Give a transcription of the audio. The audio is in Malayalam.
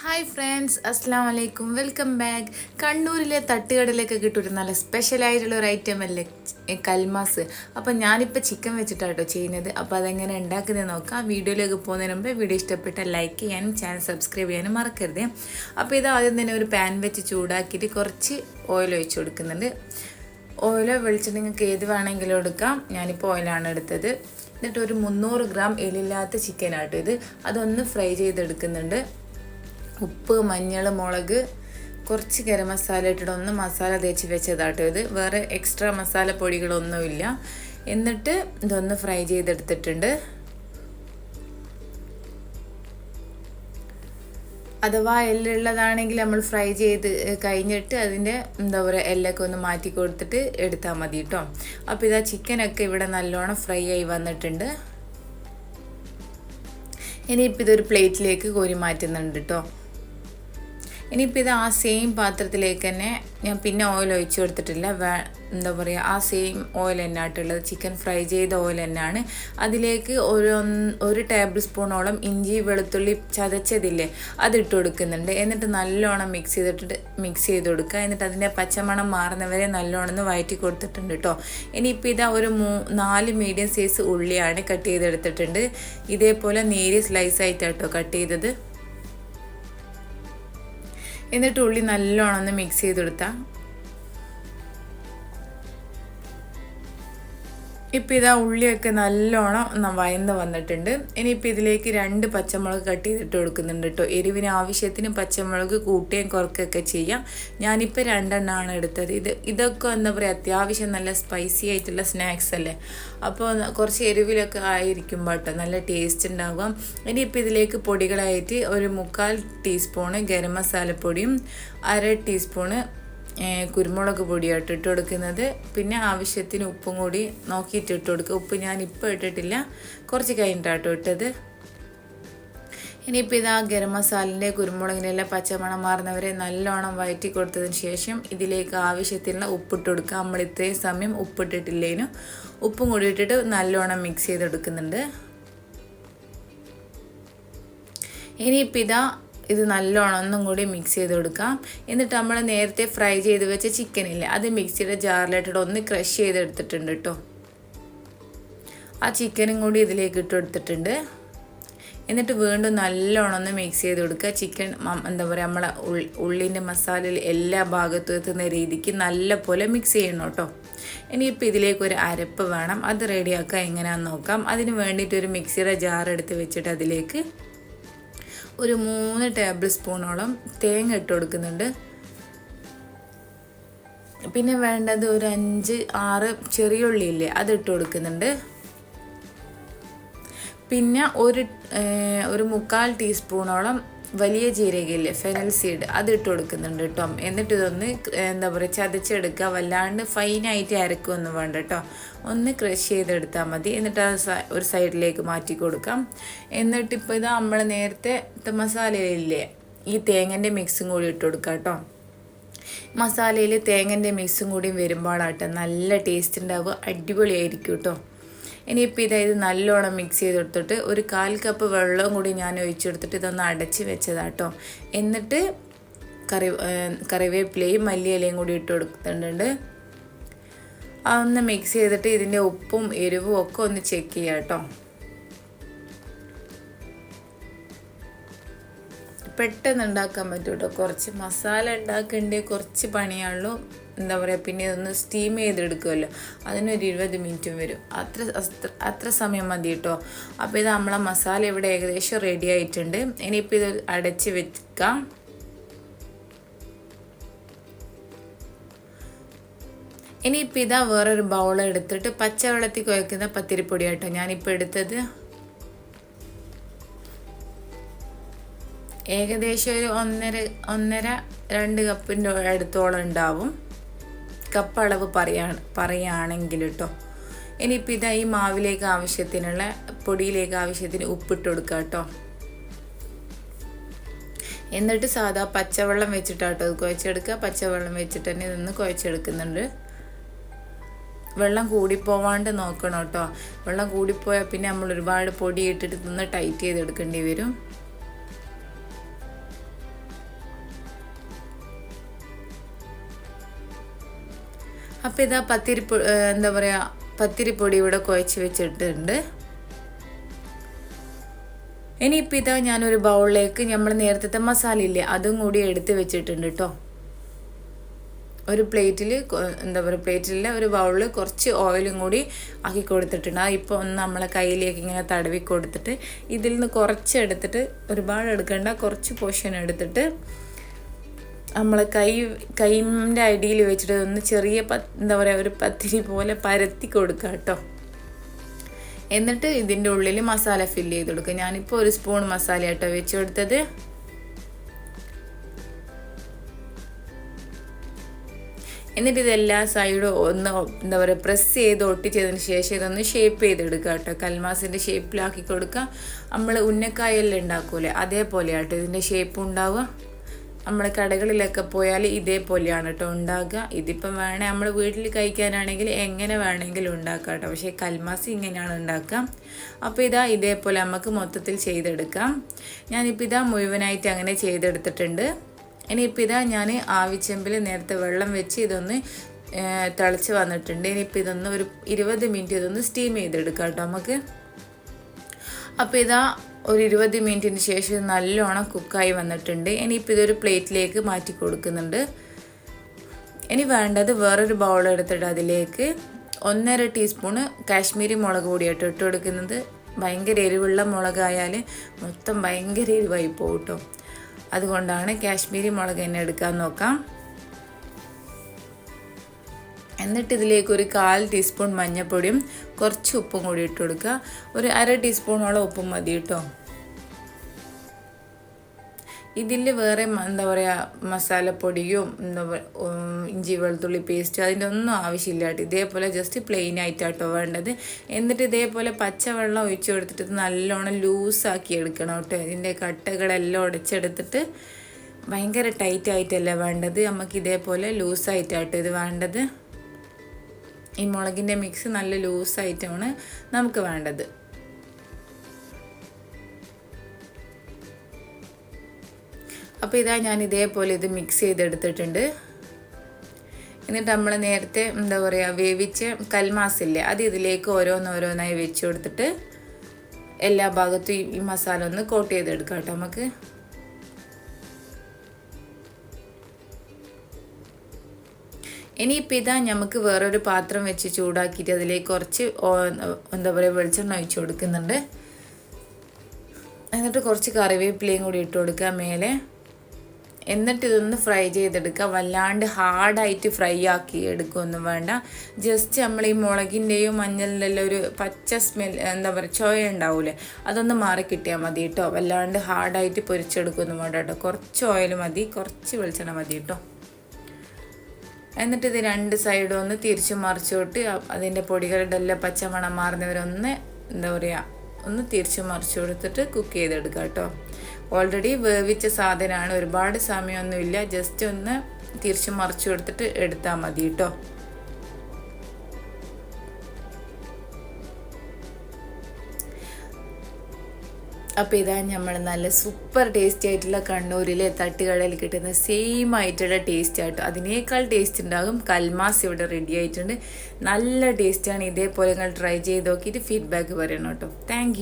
ഹായ് ഫ്രണ്ട്സ്, അസ്സാം വലൈക്കും. Welcome back. കണ്ണൂരിലെ തട്ടുകടയിലൊക്കെ കിട്ടും നല്ല സ്പെഷ്യലായിട്ടുള്ള ഒരു ഐറ്റം അല്ലേ കൽമാസ്. അപ്പം ഞാനിപ്പോൾ ചിക്കൻ വെച്ചിട്ടാട്ടോ ചെയ്യുന്നത്. അപ്പോൾ അതെങ്ങനെ ഉണ്ടാക്കുന്നത് നോക്കാം. വീഡിയോയിലേക്ക് പോകുന്നതിന് മുമ്പ് വീഡിയോ ഇഷ്ടപ്പെട്ടാൽ ലൈക്ക് ചെയ്യാനും ചാനൽ സബ്സ്ക്രൈബ് ചെയ്യാനും മറക്കരുത്. അപ്പോൾ ഇത് ആദ്യം തന്നെ ഒരു പാൻ വെച്ച് ചൂടാക്കിയിട്ട് കുറച്ച് ഓയിൽ ഒഴിച്ച് കൊടുക്കുന്നുണ്ട്. ഓയിലോ വെളിച്ചെണ്ണ നിങ്ങൾക്ക് ഏത് വേണമെങ്കിലും എടുക്കാം. ഞാനിപ്പോൾ ഓയിലാണ് എടുത്തത്. എന്നിട്ട് ഒരു 300 ഗ്രാം എല്ലില്ലാത്ത ചിക്കനാട്ടോ ഇത്. അതൊന്ന് ഫ്രൈ ചെയ്തെടുക്കുന്നുണ്ട്. ഉപ്പ്, മഞ്ഞൾ, മുളക്, കുറച്ച് ഗരം മസാല ഇട്ടിട്ട് ഒന്ന് മസാല തേച്ച് വെച്ചതാട്ടോ ഇത്. വേറെ എക്സ്ട്രാ മസാല പൊടികളൊന്നുമില്ല. എന്നിട്ട് ഇതൊന്ന് ഫ്രൈ ചെയ്തെടുത്തിട്ടുണ്ട്. അഥവാ എല്ലുള്ളതാണെങ്കിൽ നമ്മൾ ഫ്രൈ ചെയ്ത് കഴിഞ്ഞിട്ട് അതിൻ്റെ എല്ലൊക്കെ ഒന്ന് മാറ്റി കൊടുത്തിട്ട് എടുത്താൽ മതി കേട്ടോ. അപ്പോൾ ഇതാ ചിക്കനൊക്കെ ഇവിടെ നല്ലോണം ഫ്രൈ ആയി വന്നിട്ടുണ്ട്. ഇനിയിപ്പോൾ ഇതൊരു പ്ലേറ്റിലേക്ക് കോരി മാറ്റുന്നുണ്ട് കേട്ടോ. ഇനിയിപ്പോൾ ഇത് ആ സെയിം പാത്രത്തിലേക്ക് തന്നെ ഞാൻ പിന്നെ ഓയിൽ ഒഴിച്ച് കൊടുത്തിട്ടില്ല. ആ സെയിം ഓയിൽ തന്നെയായിട്ടുള്ളത്. ചിക്കൻ ഫ്രൈ ചെയ്ത ഓയിൽ തന്നെയാണ്. അതിലേക്ക് ഒരു ടേബിൾ സ്പൂണോളം ഇഞ്ചി വെളുത്തുള്ളി ചതച്ചതില്ലേ അതിട്ട് കൊടുക്കുന്നുണ്ട്. എന്നിട്ട് നല്ലോണം മിക്സ് ചെയ്ത് കൊടുക്കുക. എന്നിട്ട് അതിൻ്റെ പച്ചമണം മാറുന്നവരെ നല്ലോണം ഒന്ന് വഴറ്റി കൊടുത്തിട്ടുണ്ട് കേട്ടോ. ഇനിയിപ്പോൾ ഇതാ ഒരു 4 മീഡിയം സൈസ് ഉള്ളിയാണ് കട്ട് ചെയ്തെടുത്തിട്ടുണ്ട്. ഇതേപോലെ നേരിയ സ്ലൈസ് ആയിട്ടാട്ടോ കട്ട് ചെയ്തത്. എന്നിട്ട് ഉള്ളി നല്ലോണം ഒന്ന് മിക്സ് ചെയ്തെടുത്താൽ ഇപ്പം ഇതാ ഉള്ളിയൊക്കെ നല്ലോണം വയന്ന് വന്നിട്ടുണ്ട്. ഇനിയിപ്പോൾ ഇതിലേക്ക് 2 പച്ചമുളക് കട്ട് ചെയ്തിട്ട് കൊടുക്കുന്നുണ്ട് കേട്ടോ. എരിവിന് ആവശ്യത്തിന് പച്ചമുളക് കൂട്ടുകയും കുറക്കുകയൊക്കെ ചെയ്യാം. ഞാനിപ്പോൾ 2 എണ്ണമാണ് എടുത്തത്. ഇതൊക്കെ അത്യാവശ്യം നല്ല സ്പൈസി ആയിട്ടുള്ള സ്നാക്സ് അല്ലേ. അപ്പോൾ കുറച്ച് എരിവിലൊക്കെ ആയിരിക്കുമ്പോൾ കേട്ടോ നല്ല ടേസ്റ്റ് ഉണ്ടാകും. ഇനിയിപ്പോൾ ഇതിലേക്ക് പൊടികളായിട്ട് ഒരു 1/4 ടീസ്പൂണ് ഗരം മസാലപ്പൊടിയും 1/2 ടീസ്പൂണ് കുരുമുളക് പൊടിയായിട്ട് ഇട്ട് കൊടുക്കുന്നത്. പിന്നെ ആവശ്യത്തിന് ഉപ്പും കൂടി നോക്കിയിട്ട് ഇട്ട് കൊടുക്കുക. ഉപ്പ് ഞാൻ ഇപ്പോൾ ഇട്ടിട്ടില്ല, കുറച്ച് കഴിഞ്ഞിട്ടാട്ടോ ഇട്ടത്. ഇനിയിപ്പോൾ ഇതാ ഗരം മസാലിൻ്റെ കുരുമുളകിനെല്ലാം പച്ചമണം മാറുന്നവരെ നല്ലോണം വഴറ്റി കൊടുത്തതിന് ശേഷം ഇതിലേക്ക് ആവശ്യത്തിനുള്ള ഉപ്പിട്ട് കൊടുക്കുക. നമ്മൾ ഇത്രയും സമയം ഉപ്പിട്ടിട്ടില്ലേനും ഉപ്പും കൂടി ഇട്ടിട്ട് നല്ലോണം മിക്സ് ചെയ്തെടുക്കുന്നുണ്ട്. ഇനിയിപ്പോൾ ഇതാ ഇത് നല്ലോണം ഒന്നും കൂടി മിക്സ് ചെയ്ത് കൊടുക്കാം. എന്നിട്ട് നമ്മൾ നേരത്തെ ഫ്രൈ ചെയ്ത് വെച്ച ചിക്കനില്ലേ അത് മിക്സിയുടെ ജാറിലിട്ടിട്ട് ഒന്ന് ക്രഷ് ചെയ്തെടുത്തിട്ടുണ്ട് കേട്ടോ. ആ ചിക്കനും കൂടി ഇതിലേക്ക് ഇട്ട് കൊടുത്തിട്ടുണ്ട്. എന്നിട്ട് വീണ്ടും നല്ലോണം ഒന്ന് മിക്സ് ചെയ്ത് കൊടുക്കുക. ചിക്കൻ നമ്മളെ ഉള്ളിൻ്റെ മസാലയിൽ എല്ലാ ഭാഗത്തും എത്തുന്ന രീതിക്ക് നല്ല പോലെ മിക്സ് ചെയ്യണം കേട്ടോ. ഇനിയിപ്പോൾ ഇതിലേക്ക് ഒരു അരപ്പ് വേണം. അത് റെഡിയാക്കാൻ എങ്ങനെയാണെന്ന് നോക്കാം. അതിന് വേണ്ടിയിട്ട് ഒരു മിക്സിയുടെ ജാർ എടുത്ത് വെച്ചിട്ട് അതിലേക്ക് ഒരു 3 ടേബിൾ സ്പൂണോളം തേങ്ങ ഇട്ട് കൊടുക്കുന്നുണ്ട്. പിന്നെ വേണ്ടത് ഒരു 5-6 ചെറിയ ഉള്ളിയില്ലേ അത് ഇട്ട് കൊടുക്കുന്നുണ്ട്. പിന്നെ ഒരു 1/4 ടീസ്പൂണോളം വലിയ ജീരകയില്ലേ ഫെനൽ സീഡ് അത് ഇട്ട് കൊടുക്കുന്നുണ്ട് കേട്ടോ. എന്നിട്ട് ഇതൊന്ന് ചതച്ചെടുക്കുക. വല്ലാണ്ട് ഫൈനായിട്ട് അരക്കൊന്നും വേണ്ട കേട്ടോ. ഒന്ന് ക്രഷ് ചെയ്തെടുത്താൽ മതി. എന്നിട്ട് ഒരു സൈഡിലേക്ക് മാറ്റി കൊടുക്കാം. എന്നിട്ടിപ്പോൾ ഇത് നമ്മൾ നേരത്തെ മസാലയില്ലേ ഈ തേങ്ങൻ്റെ മിക്സും കൂടി ഇട്ട് കൊടുക്കാം കേട്ടോ. മസാലയിൽ തേങ്ങൻ്റെ മിക്സും കൂടി വരുമ്പോഴാട്ടോ നല്ല ടേസ്റ്റ് ഉണ്ടാവുക, അടിപൊളിയായിരിക്കും കേട്ടോ. ഇനിയിപ്പോൾ ഇത് നല്ലോണം മിക്സ് ചെയ്തെടുത്തിട്ട് ഒരു 1/4 കപ്പ് വെള്ളവും കൂടി ഞാൻ ഒഴിച്ചെടുത്തിട്ട് ഇതൊന്ന് അടച്ച് വെച്ചതാട്ടോ. എന്നിട്ട് കറിവേപ്പിലയും മല്ലിയിലയും കൂടി ഇട്ട് കൊടുത്തിട്ടുണ്ട്. അതൊന്ന് മിക്സ് ചെയ്തിട്ട് ഇതിൻ്റെ ഉപ്പും എരിവും ഒക്കെ ഒന്ന് ചെക്ക് ചെയ്യാം കേട്ടോ. പെട്ടെന്ന് ഉണ്ടാക്കാൻ പറ്റും കേട്ടോ. കുറച്ച് മസാല ഉണ്ടാക്കേണ്ട കുറച്ച് പണിയാണല്ലോ. പിന്നെ ഇതൊന്ന് സ്റ്റീം ചെയ്തെടുക്കുമല്ലോ, അതിനൊരു 20 മിനിറ്റും വരും. അത്ര സമയം മതി കേട്ടോ. അപ്പോൾ ഇത് നമ്മളെ മസാല ഇവിടെ ഏകദേശം റെഡി ആയിട്ടുണ്ട്. ഇനിയിപ്പോൾ ഇത് അടച്ച് വെക്കാം. ഇനിയിപ്പോൾ ഇതാ വേറൊരു ബൗൾ എടുത്തിട്ട് പച്ചവെള്ളത്തിൽ കുഴക്കുന്ന പത്തിരിപ്പൊടി കേട്ടോ ഞാനിപ്പോൾ എടുത്തത്. ഏകദേശം ഒരു 1.5-2 കപ്പിൻ്റെ അടുത്തോളം ഉണ്ടാവും, കപ്പ് അളവ് പറയുകയാണെങ്കിൽ കേട്ടോ. ഇനിയിപ്പോൾ ഇതാ ഈ മാവിലേക്ക് ആവശ്യത്തിനുള്ള പൊടിയിലേക്ക് ആവശ്യത്തിന് ഉപ്പിട്ട് കൊടുക്കുക കേട്ടോ. എന്നിട്ട് സാധാ പച്ചവെള്ളം വെച്ചിട്ടാട്ടോ അത് കുഴച്ചെടുക്കുക. പച്ചവെള്ളം വെച്ചിട്ട് തന്നെ ഇതൊന്ന് കുഴച്ചെടുക്കുന്നുണ്ട്. വെള്ളം കൂടിപ്പോവാണ്ട് നോക്കണം കേട്ടോ. വെള്ളം കൂടിപ്പോയാൽ പിന്നെ നമ്മൾ ഒരുപാട് പൊടി ഇട്ടിട്ട് ഇതൊന്ന് ടൈറ്റ് ചെയ്തെടുക്കേണ്ടി വരും. അപ്പോൾ ഇതാ എന്താ പറയുക പത്തിരിപ്പൊടി ഇവിടെ കുഴച്ച് വെച്ചിട്ടുണ്ട്. ഇനിയിപ്പോൾ ഇതാ ഞാനൊരു ബൗളിലേക്ക് നമ്മൾ നേരത്തെ മസാല ഇല്ലേ അതും കൂടി എടുത്ത് വെച്ചിട്ടുണ്ട് കേട്ടോ. ഒരു പ്ലേറ്റിൽ എന്താ പറയുക പ്ലേറ്റിലെ ഒരു ബൗളിൽ കുറച്ച് ഓയിലും കൂടി ആക്കി കൊടുത്തിട്ടുണ്ട്. ഇപ്പോൾ ഒന്ന് നമ്മളെ കയ്യിലേക്ക് ഇങ്ങനെ തടവി കൊടുത്തിട്ട് ഇതിൽ നിന്ന് കുറച്ച് എടുത്തിട്ട് ഒരുപാട് എടുക്കേണ്ട, കുറച്ച് പോർഷൻ എടുത്തിട്ട് നമ്മളെ കൈൻ്റെ അടിയിൽ വെച്ചിട്ട് ഒന്ന് ചെറിയ എന്താ പറയുക ഒരു പത്തിരി പോലെ പരത്തി കൊടുക്കുക കേട്ടോ. എന്നിട്ട് ഇതിൻ്റെ ഉള്ളിൽ മസാല ഫില്ല് ചെയ്ത് കൊടുക്കുക. ഞാനിപ്പോൾ ഒരു സ്പൂൺ മസാല കേട്ടോ വെച്ച് കൊടുത്തത്. എന്നിട്ട് ഇതെല്ലാ സൈഡും ഒന്ന് എന്താ പറയുക പ്രസ് ചെയ്ത് ഒട്ടിച്ചതിന് ശേഷം ഇതൊന്ന് ഷേപ്പ് ചെയ്തെടുക്കുക കേട്ടോ. കൽമാസിൻ്റെ ഷേപ്പിലാക്കി കൊടുക്കുക. നമ്മൾ ഉന്നക്കായെല്ലാം ഉണ്ടാക്കൂലേ അതേപോലെ കേട്ടോ ഇതിൻ്റെ ഷേപ്പ് ഉണ്ടാവുക. നമ്മൾ കടകളിലൊക്കെ പോയാൽ ഇതേപോലെയാണ് കേട്ടോ ഉണ്ടാകുക. ഇതിപ്പം വേണേൽ നമ്മൾ വീട്ടിൽ കഴിക്കാനാണെങ്കിൽ എങ്ങനെ വേണമെങ്കിലും ഉണ്ടാക്കാം കേട്ടോ. പക്ഷേ കൽമാസ് ഇങ്ങനെയാണ് ഉണ്ടാക്കുക. അപ്പോൾ ഇതേപോലെ നമുക്ക് മൊത്തത്തിൽ ചെയ്തെടുക്കാം. ഞാനിപ്പോൾ മുഴുവനായിട്ട് അങ്ങനെ ചെയ്തെടുത്തിട്ടുണ്ട്. ഇനിയിപ്പോൾ ഞാൻ ആവിച്ചെമ്പിൽ നേരത്തെ വെള്ളം വെച്ച് ഇതൊന്ന് തിളച്ച് വന്നിട്ടുണ്ട്. ഇനിയിപ്പോൾ ഇതൊന്ന് ഒരു 20 മിനിറ്റ് ഇതൊന്ന് സ്റ്റീം ചെയ്തെടുക്കാം കേട്ടോ നമുക്ക്. അപ്പോൾ ഒരു 20 മിനിറ്റിന് ശേഷം നല്ലോണം കുക്കായി വന്നിട്ടുണ്ട്. ഇനിയിപ്പോൾ ഇതൊരു പ്ലേറ്റിലേക്ക് മാറ്റി കൊടുക്കുന്നുണ്ട്. ഇനി വേണ്ടത് വേറൊരു ബൗൾ എടുത്തിട്ട് അതിലേക്ക് 1.5 ടീസ്പൂണ് കാശ്മീരി മുളക് പൊടിയായിട്ട് ഇട്ട് കൊടുക്കുന്നത്. ഭയങ്കര എരിവുള്ള മുളകായാൽ മൊത്തം ഭയങ്കര എരിവായി പോകും കേട്ടോ. അതുകൊണ്ടാണ് കാശ്മീരി മുളക് തന്നെ എടുക്കാൻ നോക്കാം. എന്നിട്ട് ഇതിലേക്ക് ഒരു 1/4 ടീസ്പൂൺ മഞ്ഞൾപ്പൊടിയും കുറച്ച് ഉപ്പും കൂടി ഇട്ട് കൊടുക്കുക. ഒരു 1/2 ടീസ്പൂണോളം ഉപ്പും മതി കേട്ടോ. ഇതിൽ വേറെ എന്താ പറയുക മസാലപ്പൊടിയും ഇഞ്ചി വെളുത്തുള്ളി പേസ്റ്റ് അതിൻ്റെ ഒന്നും ആവശ്യമില്ല കേട്ടോ. ഇതേപോലെ ജസ്റ്റ് പ്ലെയിൻ ആയിട്ടാട്ടോ വേണ്ടത്. എന്നിട്ട് ഇതേപോലെ പച്ചവെള്ളം ഒഴിച്ച് കൊടുത്തിട്ട് നല്ലോണം ലൂസാക്കി എടുക്കണം കേട്ടോ. ഇതിൻ്റെ കട്ടകളെല്ലാം ഉടച്ചെടുത്തിട്ട് ഭയങ്കര ടൈറ്റ് ആയിട്ടല്ല വേണ്ടത്, നമുക്ക് ഇതേപോലെ ലൂസായിട്ടാട്ടോ ഇത് വേണ്ടത്. ഈ മുളകിൻ്റെ മിക്സ് നല്ല ലൂസായിട്ടാണ് നമുക്ക് വേണ്ടത്. അപ്പോൾ ഞാൻ ഇതേപോലെ ഇത് മിക്സ് ചെയ്തെടുത്തിട്ടുണ്ട്. എന്നിട്ട് നമ്മൾ നേരത്തെ എന്താ പറയുക വേവിച്ച കൽമാസില്ലേ അത് ഇതിലേക്ക് ഓരോന്നോരോന്നായി വെച്ച് കൊടുത്തിട്ട് എല്ലാ ഭാഗത്തും ഈ മസാല ഒന്ന് കോട്ട് ചെയ്തെടുക്കാം കേട്ടോ നമുക്ക്. ഇനിയിപ്പോൾ നമുക്ക് വേറൊരു പാത്രം വെച്ച് ചൂടാക്കിയിട്ട് അതിലേക്ക് കുറച്ച് എന്താ പറയുക വെളിച്ചെണ്ണ ഒഴിച്ച് കൊടുക്കുന്നുണ്ട്. എന്നിട്ട് കുറച്ച് കറിവേപ്പിലയും കൂടി ഇട്ട് കൊടുക്കുക മേലെ. എന്നിട്ട് ഇതൊന്ന് ഫ്രൈ ചെയ്തെടുക്കുക. വല്ലാണ്ട് ഹാർഡായിട്ട് ഫ്രൈ ആക്കി എടുക്കുകയൊന്നും വേണ്ട. ജസ്റ്റ് നമ്മൾ ഈ മുളകിൻ്റെയും മഞ്ഞളിൻ്റെല്ലാം ഒരു പച്ച സ്മെൽ എന്താ പറയുക ചോയ ഉണ്ടാവില്ലേ അതൊന്ന് മാറി കിട്ടിയാൽ മതി കേട്ടോ. വല്ലാണ്ട് ഹാർഡായിട്ട് പൊരിച്ചെടുക്കുകയൊന്നും വേണ്ട കേട്ടോ. കുറച്ച് ഓയിൽ മതി, കുറച്ച് വെളിച്ചെണ്ണ മതി കേട്ടോ. എന്നിട്ട് ഇത് 2 സൈഡും ഒന്ന് തിരിച്ചു മറിച്ചോട്ട് അതിൻ്റെ പൊടികളുടെ എല്ലാം പച്ചമണം മാറുന്നവരൊന്ന് എന്താ പറയുക ഒന്ന് തിരിച്ചു മറിച്ച് കൊടുത്തിട്ട് കുക്ക് ചെയ്തെടുക്കുക കേട്ടോ. ഓൾറെഡി വേവിച്ച സാധനമാണ്, ഒരുപാട് സമയമൊന്നുമില്ല. ജസ്റ്റ് ഒന്ന് തിരിച്ചു മറിച്ച് കൊടുത്തിട്ട് എടുത്താൽ മതി കേട്ടോ. അപ്പോൾ നമ്മൾ നല്ല സൂപ്പർ ടേസ്റ്റി ആയിട്ടുള്ള കണ്ണൂരിലെ തട്ടുകടയിൽ കിട്ടുന്ന സെയിം ആയിട്ടുള്ള ടേസ്റ്റ് ആട്ടോ. അതിനേക്കാൾ ടേസ്റ്റ് ഉണ്ടാകും. കൽമാസ് ഇവിടെ റെഡി ആയിട്ടുണ്ട്. നല്ല ടേസ്റ്റാണ്. ഇതേപോലെ നിങ്ങൾ ട്രൈ ചെയ്ത് നോക്കിയിട്ട് ഫീഡ്ബാക്ക് പറയണം കേട്ടോ. താങ്ക്